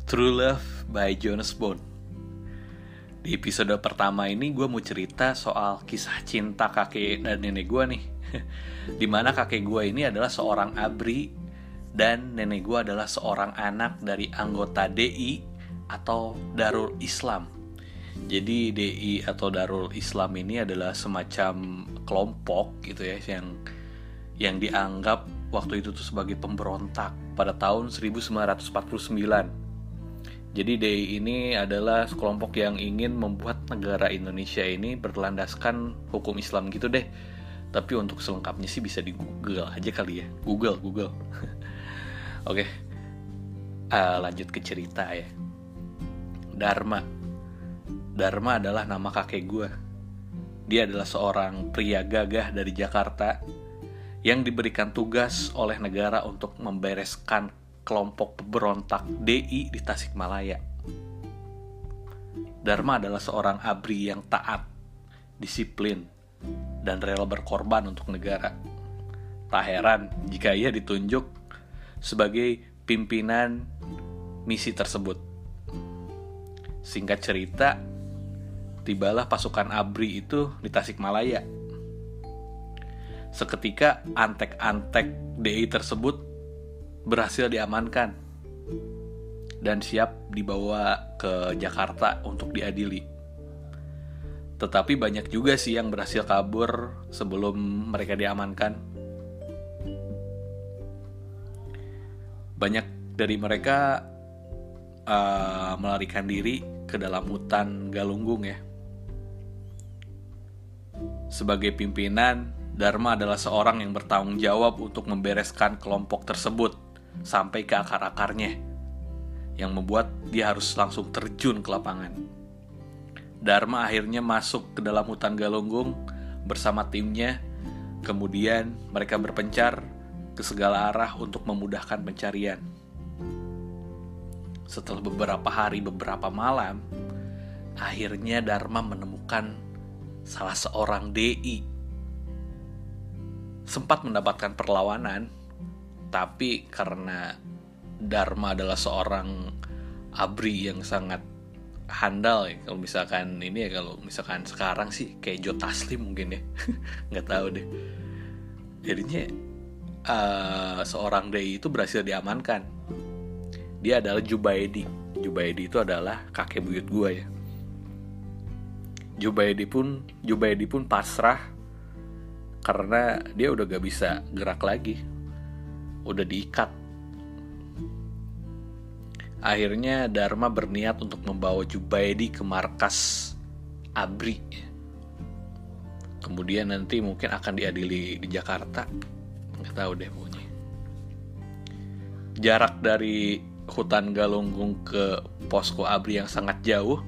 True Love by Jonas Bone. Di episode pertama ini gue mau cerita soal kisah cinta kakek dan nenek gue nih. Dimana kakek gue ini adalah seorang ABRI dan nenek gue adalah seorang anak dari anggota DI atau Darul Islam. Jadi DI atau Darul Islam ini adalah semacam kelompok gitu ya, yang dianggap waktu itu tuh sebagai pemberontak pada tahun 1949. Jadi DI ini adalah kelompok yang ingin membuat negara Indonesia ini berlandaskan hukum Islam gitu deh. Tapi untuk selengkapnya sih bisa di Google aja kali ya. Google. Oke. Lanjut ke cerita ya. Dharma adalah nama kakek gue. Dia adalah seorang pria gagah dari Jakarta yang diberikan tugas oleh negara untuk membereskan kelompok pemberontak DI di Tasikmalaya. Dharma adalah seorang ABRI yang taat, disiplin, dan rela berkorban untuk negara. Tak heran jika ia ditunjuk sebagai pimpinan misi tersebut. Singkat cerita, tibalah pasukan ABRI itu di Tasikmalaya. Seketika antek-antek DI tersebut berhasil diamankan dan siap dibawa ke Jakarta untuk diadili. Tetapi banyak juga sih yang berhasil kabur sebelum mereka diamankan. Banyak dari mereka melarikan diri ke dalam hutan Galunggung ya. Sebagai pimpinan, Dharma adalah seorang yang bertanggung jawab untuk membereskan kelompok tersebut sampai ke akar-akarnya, yang membuat dia harus langsung terjun ke lapangan. Dharma akhirnya masuk ke dalam hutan Galunggung bersama timnya. Kemudian mereka berpencar ke segala arah untuk memudahkan pencarian. Setelah beberapa hari, beberapa malam, akhirnya Dharma menemukan salah seorang DI. Sempat mendapatkan perlawanan, tapi karena Dharma adalah seorang ABRI yang sangat handal ya, kalau misalkan sekarang sih kayak Joe Taslim mungkin ya, nggak tahu deh. Jadinya seorang DI itu berhasil diamankan. Dia adalah Jubaidi. Jubaidi itu adalah kakek buyut gue ya. Jubaidi pun pasrah karena dia udah gak bisa gerak lagi, udah diikat. Akhirnya Dharma berniat untuk membawa Jubaidi ke markas ABRI. Kemudian nanti mungkin akan diadili di Jakarta, nggak tahu deh pokoknya. Jarak dari hutan Galunggung ke posko ABRI yang sangat jauh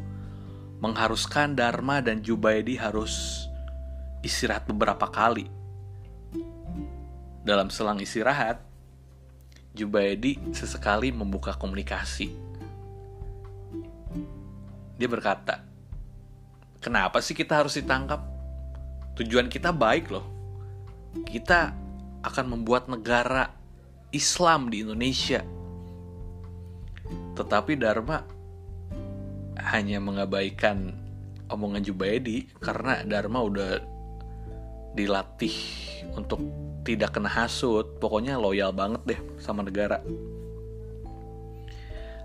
mengharuskan Dharma dan Jubaidi harus istirahat beberapa kali. Dalam selang istirahat, Jubaidi sesekali membuka komunikasi. Dia berkata, "Kenapa sih kita harus ditangkap? Tujuan kita baik loh. Kita akan membuat negara Islam di Indonesia." Tetapi Dharma hanya mengabaikan omongan Jubaidi karena Dharma udah dilatih untuk tidak kena hasut. Pokoknya loyal banget deh sama negara.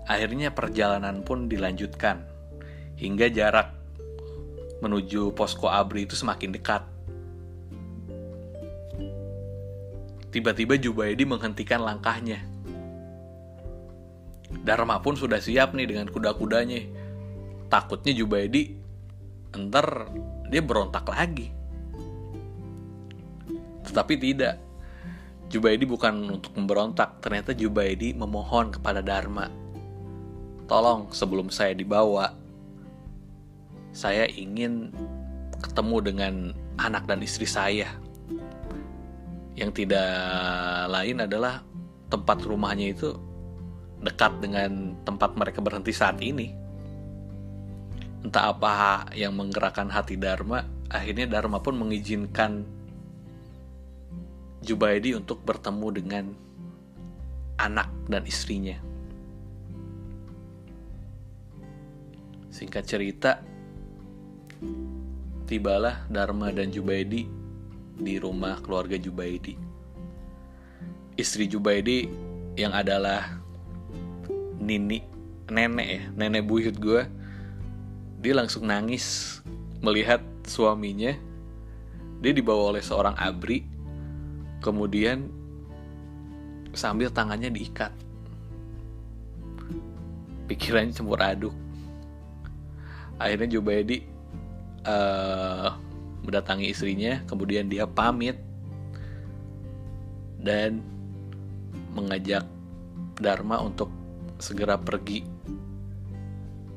Akhirnya perjalanan pun dilanjutkan hingga jarak menuju posko ABRI itu semakin dekat. Tiba-tiba Jubaidi menghentikan langkahnya. Dharma pun sudah siap nih dengan kuda-kudanya. Takutnya Jubaidi ntar dia berontak lagi. Tetapi tidak. Jubaidi bukan untuk memberontak. Ternyata Jubaidi memohon kepada Dharma, "Tolong sebelum saya dibawa, saya ingin ketemu dengan anak dan istri saya." Yang tidak lain adalah tempat rumahnya itu dekat dengan tempat mereka berhenti saat ini. Entah apa yang menggerakkan hati Dharma, akhirnya Dharma pun mengizinkan Jubaidi untuk bertemu dengan anak dan istrinya. Singkat cerita, tibalah Dharma dan Jubaidi di rumah keluarga Jubaidi. Istri Jubaidi yang adalah nenek buyut gue, dia langsung nangis melihat suaminya. Dia dibawa oleh seorang abri, kemudian sambil tangannya diikat. Pikirannya campur aduk. Akhirnya Jubaidi mendatangi istrinya, kemudian dia pamit dan mengajak Dharma untuk segera pergi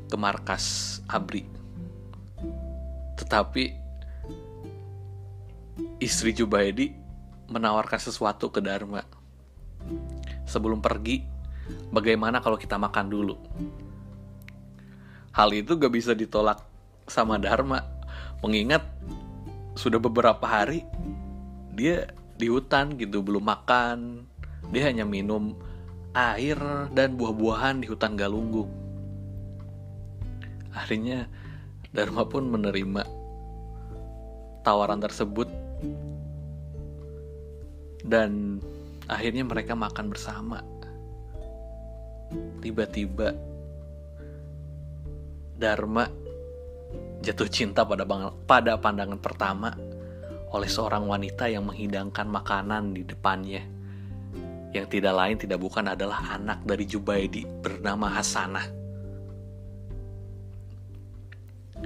ke markas ABRI. Tetapi istri Jubaidi menawarkan sesuatu ke Dharma. Sebelum pergi, bagaimana kalau kita makan dulu? Hal itu gak bisa ditolak sama Dharma, mengingat sudah beberapa hari dia di hutan gitu, belum makan. Dia hanya minum air dan buah-buahan di hutan Galunggung. Akhirnya Dharma pun menerima tawaran tersebut dan akhirnya mereka makan bersama. Tiba-tiba Dharma jatuh cinta pada pandangan pertama oleh seorang wanita yang menghidangkan makanan di depannya, yang tidak lain tidak bukan adalah anak dari Jubaidi bernama Hasanah.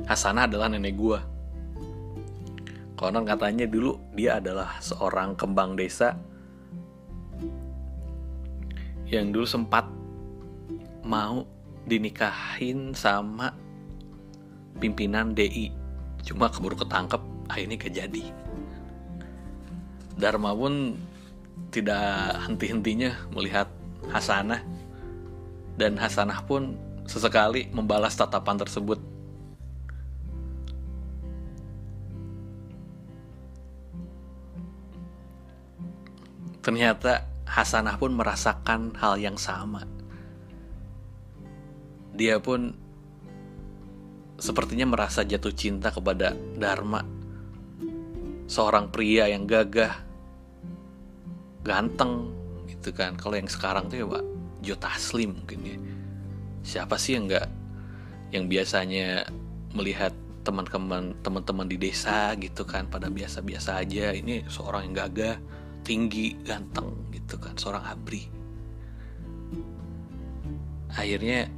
Hasanah adalah nenek gua. Konon katanya dulu dia adalah seorang kembang desa yang dulu sempat mau dinikahin sama pimpinan DI, cuma keburu ketangkep, akhirnya gak jadi. Dharma pun tidak henti-hentinya melihat Hasanah, dan Hasanah pun sesekali membalas tatapan tersebut. Ternyata Hasanah pun merasakan hal yang sama. Dia pun sepertinya merasa jatuh cinta kepada Dharma, seorang pria yang gagah, ganteng gitu kan. Kalau yang sekarang tuh ya Pak Joe Taslim mungkin ya. Siapa sih yang biasanya melihat teman-teman di desa gitu kan pada biasa-biasa aja, ini seorang yang gagah, tinggi, ganteng gitu kan, seorang abri. Akhirnya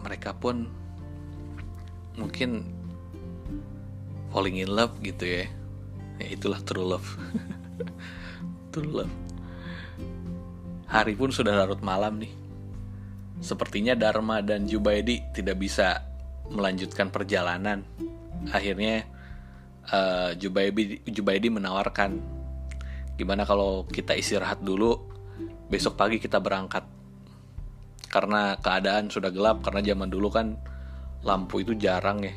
mereka pun mungkin falling in love gitu ya. Ya itulah true love. True love. Hari pun sudah larut malam nih. Sepertinya Dharma dan Jubaidi tidak bisa melanjutkan perjalanan. Akhirnya Jubaidi menawarkan, gimana kalau kita istirahat dulu, besok pagi kita berangkat. Karena keadaan sudah gelap, karena zaman dulu kan lampu itu jarang ya.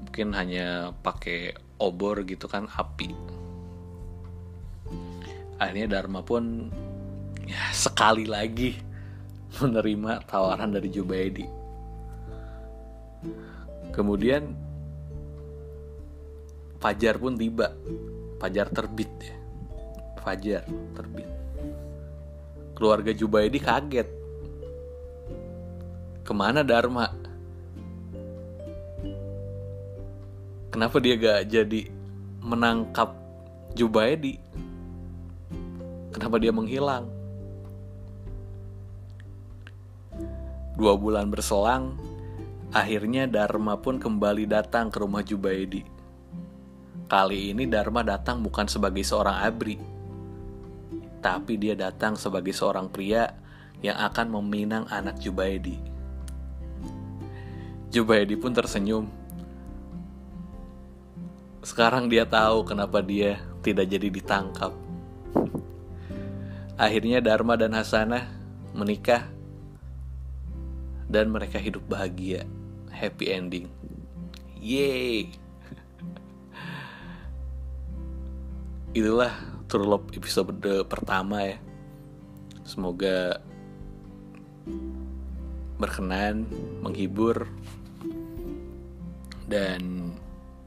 Mungkin hanya pakai obor gitu kan, api. Akhirnya Dharma pun ya sekali lagi menerima tawaran dari Jubaidi. Kemudian fajar pun tiba. Fajar terbit ya. Fajar terbit. Keluarga Jubaidi kaget. Kemana Dharma? Kenapa dia gak jadi menangkap Jubaidi? Kenapa dia menghilang? 2 bulan berselang, akhirnya Dharma pun kembali datang ke rumah Jubaidi. Kali ini Dharma datang bukan sebagai seorang abri, tapi dia datang sebagai seorang pria yang akan meminang anak Jubaidi. Jubaidi pun tersenyum. Sekarang dia tahu kenapa dia tidak jadi ditangkap. Akhirnya Dharma dan Hasanah menikah dan mereka hidup bahagia, happy ending. Yeay. Itulah True Love episode pertama ya. Semoga berkenan, menghibur, dan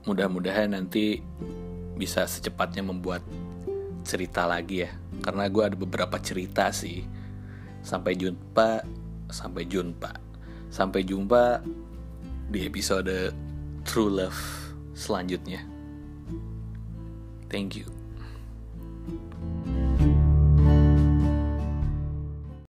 mudah-mudahan nanti bisa secepatnya membuat cerita lagi ya. Karena gue ada beberapa cerita sih. Sampai jumpa di episode True Love selanjutnya. Thank you.